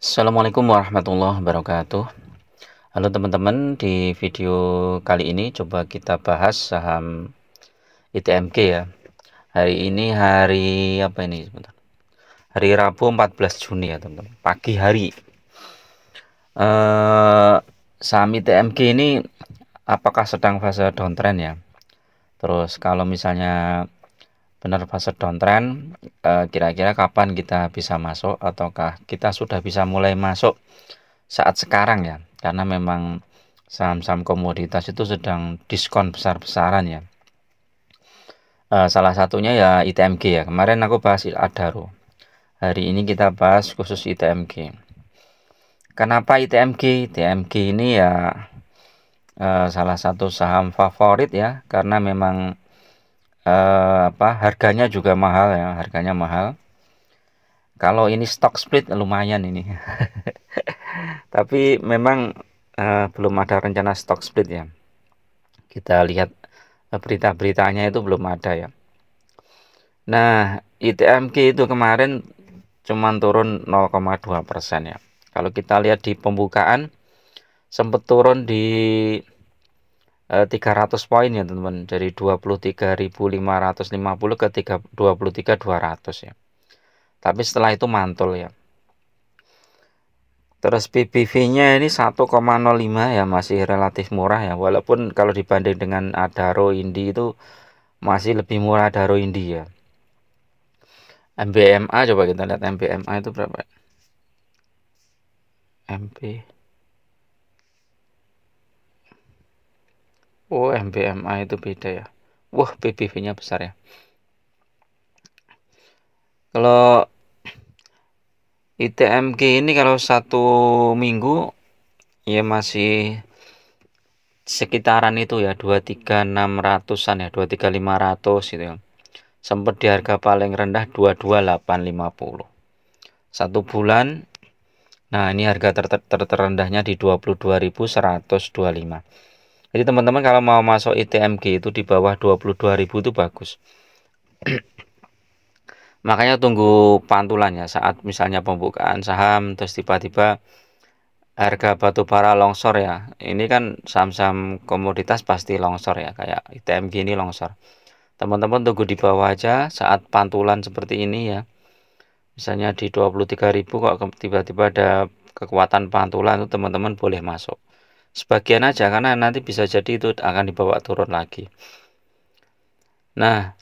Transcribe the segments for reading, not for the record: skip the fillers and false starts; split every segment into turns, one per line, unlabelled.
Assalamualaikum warahmatullahi wabarakatuh. Halo teman-teman, di video kali ini coba kita bahas saham ITMG ya. Hari ini hari apa ini? Sebentar. Hari Rabu 14 Juni ya teman-teman. Pagi hari. Saham ITMG ini apakah sedang fase downtrend ya? Terus kalau misalnya benar fase downtrend, kira-kira kapan kita bisa masuk ataukah kita sudah bisa mulai masuk saat sekarang ya, karena memang saham-saham komoditas itu sedang diskon besar-besaran ya. Salah satunya ya ITMG ya. Kemarin aku bahas Adaro. Hari ini kita bahas khusus ITMG. Kenapa ITMG? ITMG ini ya salah satu saham favorit ya, karena memang harganya juga mahal ya, harganya mahal. Kalau ini stock split lumayan ini. Tapi memang belum ada rencana stock split ya. Kita lihat berita-beritanya itu belum ada ya. Nah, ITMG itu kemarin cuma turun 0,2% ya. Kalau kita lihat di pembukaan sempat turun di 300 poin ya teman-teman, dari 23.550 ke 23.200 ya. Tapi setelah itu mantul ya. Terus PBV-nya ini 1,05 ya, masih relatif murah ya. Walaupun kalau dibanding dengan Adaro Indi itu masih lebih murah Adaro Indi ya. MBMA coba kita lihat MBMA itu berapa? MP. Oh, MBMA itu beda ya. Wah, PBV-nya besar ya. Kalau ITMG ini kalau satu minggu ya masih sekitaran itu ya, 23.600-an ya, 23.500 gitu ya. Sempat di harga paling rendah 22.850. Satu bulan. Nah, ini harga terendahnya di 22.125. Jadi teman-teman kalau mau masuk ITMG itu di bawah 22.000 itu bagus. Makanya tunggu pantulannya saat misalnya pembukaan saham terus tiba-tiba harga batu bara longsor ya. Ini kan saham-saham komoditas pasti longsor ya, kayak ITMG ini longsor. Teman-teman tunggu di bawah aja saat pantulan seperti ini ya. Misalnya di 23.000 kok tiba-tiba ada kekuatan pantulan, itu teman-teman boleh masuk. Sebagian aja karena nanti bisa jadi itu akan dibawa turun lagi. Nah,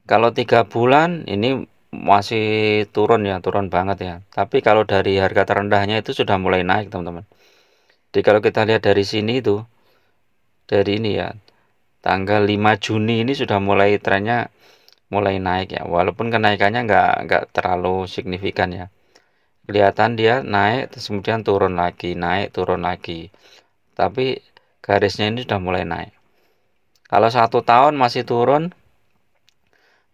kalau 3 bulan ini masih turun ya, turun banget ya. Tapi kalau dari harga terendahnya itu sudah mulai naik teman-teman. Jadi kalau kita lihat dari sini itu, dari ini ya, tanggal 5 Juni ini sudah mulai trennya mulai naik ya. Walaupun kenaikannya nggak terlalu signifikan ya. Kelihatan dia naik terus kemudian turun lagi, naik turun lagi. Tapi garisnya ini sudah mulai naik. Kalau 1 tahun masih turun,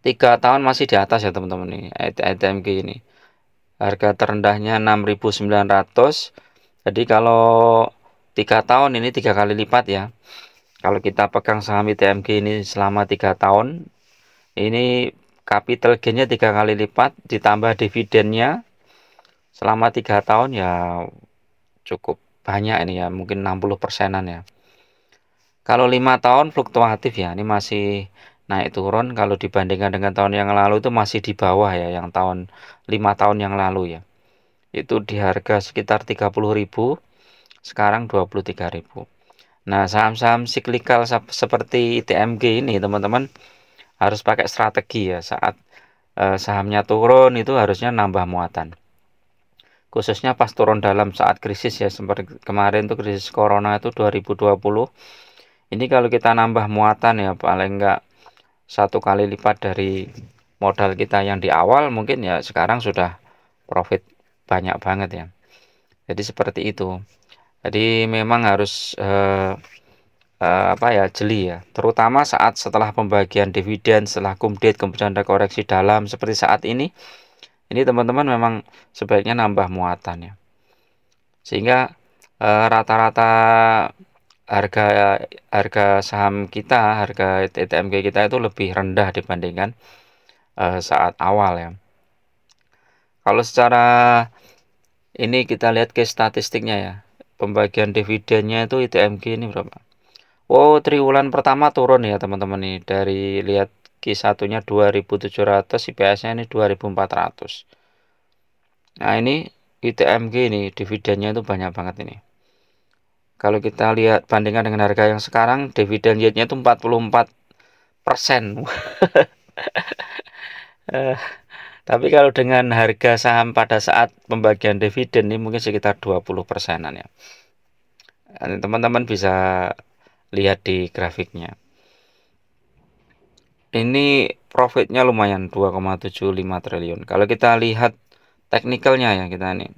3 tahun masih di atas ya teman-teman ini ITMG ini. Harga terendahnya 6.900. Jadi kalau 3 tahun ini 3 kali lipat ya. Kalau kita pegang saham ITMG ini selama 3 tahun, ini capital gainnya 3 kali lipat ditambah dividennya selama 3 tahun ya cukup banyak ini ya, mungkin 60%-an ya. Kalau 5 tahun fluktuatif ya, ini masih naik turun. Kalau dibandingkan dengan tahun yang lalu itu masih di bawah ya, yang 5 tahun yang lalu ya. Itu di harga sekitar 30.000, sekarang 23.000. Nah, saham-saham siklikal seperti ITMG ini teman-teman harus pakai strategi ya. Saat sahamnya turun itu harusnya nambah muatan. Khususnya pas turun dalam saat krisis ya, seperti kemarin tuh krisis corona itu 2020. Ini kalau kita nambah muatan ya paling enggak 1 kali lipat dari modal kita yang di awal, mungkin ya sekarang sudah profit banyak banget ya. Jadi seperti itu. Jadi memang harus jeli ya, terutama saat setelah pembagian dividen, setelah kumdet kemudian ada koreksi dalam seperti saat ini. Ini teman-teman memang sebaiknya nambah muatan ya. Sehingga rata-rata harga harga saham kita, harga ITMG kita itu lebih rendah dibandingkan saat awal ya. Kalau secara Ini kita lihat ke statistiknya ya. Pembagian dividennya itu ITMG ini berapa? Oh, triwulan pertama turun ya teman-teman nih. Dari lihat Q1-nya 2.700, IPS-nya ini 2.400. Nah, ini ITMG ini dividennya itu banyak banget ini. Kalau kita lihat bandingkan dengan harga yang sekarang, dividen yield-nya itu 44%. Eh, tapi kalau dengan harga saham pada saat pembagian dividen ini mungkin sekitar 20%-an ya. Teman-teman bisa lihat di grafiknya. Ini profitnya lumayan 2,75 triliun. Kalau kita lihat teknikalnya ya kita ini.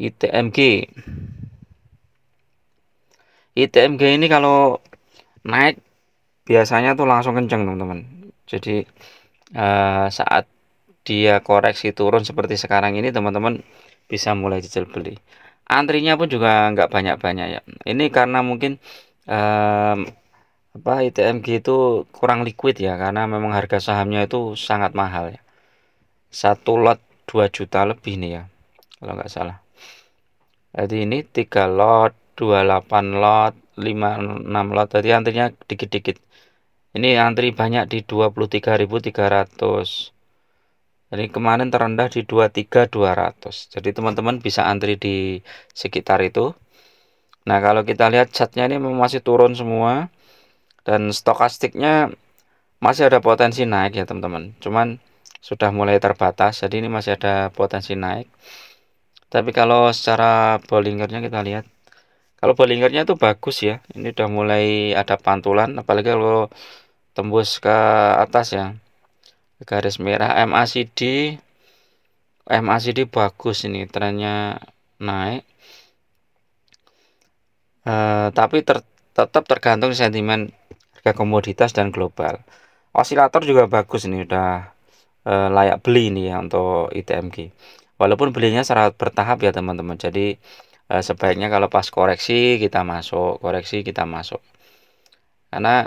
ITMG. ITMG ini kalau naik biasanya tuh langsung kenceng teman-teman. Jadi saat dia koreksi turun seperti sekarang ini teman-teman bisa mulai cicil beli. Antrinya pun juga nggak banyak-banyak ya. Ini karena mungkin ITMG itu kurang liquid ya, karena memang harga sahamnya itu sangat mahal ya. Satu lot 2 juta lebih nih ya, kalau nggak salah. Jadi ini 3 lot, 28 lot, 56 lot. Tadi antrinya dikit-dikit. Ini antri banyak di 23.300. Jadi kemarin terendah di 23.200. Jadi teman-teman bisa antri di sekitar itu. Nah, kalau kita lihat chartnya ini masih turun semua. Dan stokastiknya masih ada potensi naik ya teman-teman. Cuman sudah mulai terbatas. Jadi ini masih ada potensi naik. Tapi kalau secara Bollingernya kita lihat. Kalau Bollingernya itu bagus ya. Ini udah mulai ada pantulan. Apalagi kalau tembus ke atas ya. Garis merah MACD bagus ini. Trennya naik. Tapi tetap tergantung sentimen harga komoditas dan global. Osilator juga bagus ini, udah layak beli ini ya untuk ITMG. Walaupun belinya secara bertahap ya teman-teman. Jadi sebaiknya kalau pas koreksi kita masuk, Karena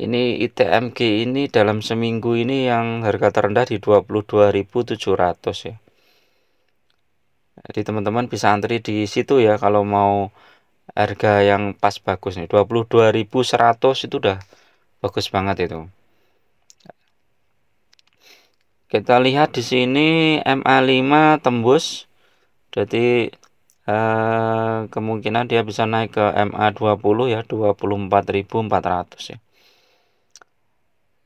ini ITMG ini dalam seminggu ini yang harga terendah di 22.700 ya. Jadi teman-teman bisa antri di situ ya kalau mau harga yang pas bagus nih. 22.100 itu udah bagus banget itu. Kita lihat di sini MA5 tembus. Jadi kemungkinan dia bisa naik ke MA20 ya, 24.400 ya.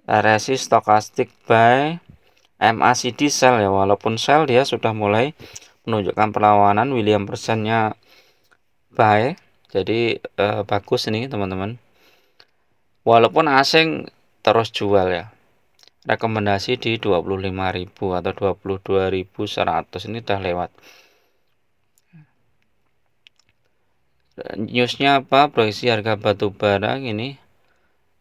RSI stokastik buy, MACD sell ya, walaupun sell dia sudah mulai menunjukkan perlawanan. William persennya buy. Jadi bagus ini teman-teman. Walaupun asing terus jual ya. Rekomendasi di 25.000 atau 22.100 ini udah lewat. Newsnya apa? Proyeksi harga batu bara gini.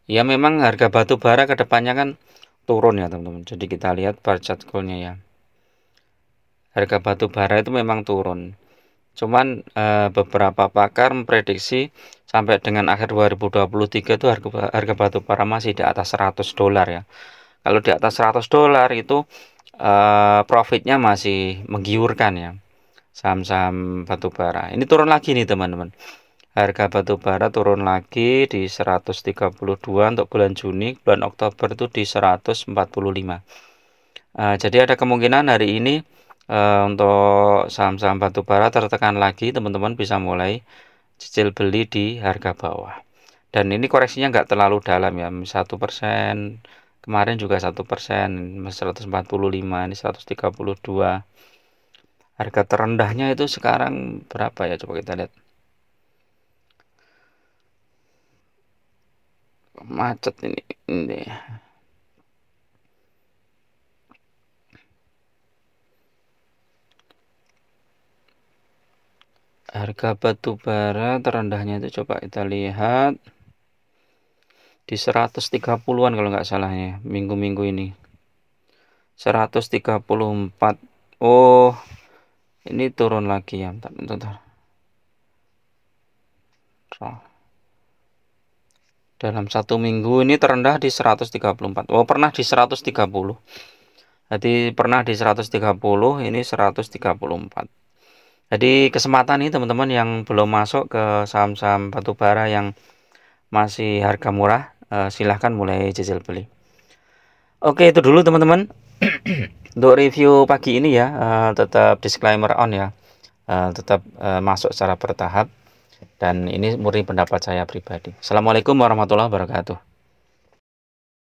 Ya memang harga batu bara kedepannya kan turun ya teman-teman. Jadi kita lihat bar chart goalnya ya. Harga batu bara itu memang turun. Cuman beberapa pakar memprediksi sampai dengan akhir 2023 itu harga batu bara masih di atas $100 ya. Kalau di atas $100 itu profitnya masih menggiurkan ya. Saham-saham batu bara. Ini turun lagi nih teman-teman. Harga batu bara turun lagi di 132 untuk bulan Juni, bulan Oktober itu di 145. Jadi ada kemungkinan hari ini untuk saham-saham batu bara tertekan lagi, teman-teman bisa mulai cicil beli di harga bawah. Dan ini koreksinya nggak terlalu dalam ya, 1%. Kemarin juga 1%, 145, ini 132. Harga terendahnya itu sekarang berapa ya? Coba kita lihat. Macet ini. Harga batu bara terendahnya itu coba kita lihat di 130-an kalau nggak salahnya minggu-minggu ini. 134. Oh, ini turun lagi ya. Bentar. Dalam satu minggu ini terendah di 134. Oh, pernah di 130. Jadi pernah di 130, ini 134. Jadi kesempatan ini teman-teman yang belum masuk ke saham-saham batubara yang masih harga murah, silahkan mulai jajal beli. Oke, itu dulu teman-teman. Untuk review pagi ini ya, tetap disclaimer on ya, tetap masuk secara bertahap, dan ini murni pendapat saya pribadi. Assalamualaikum warahmatullahi wabarakatuh.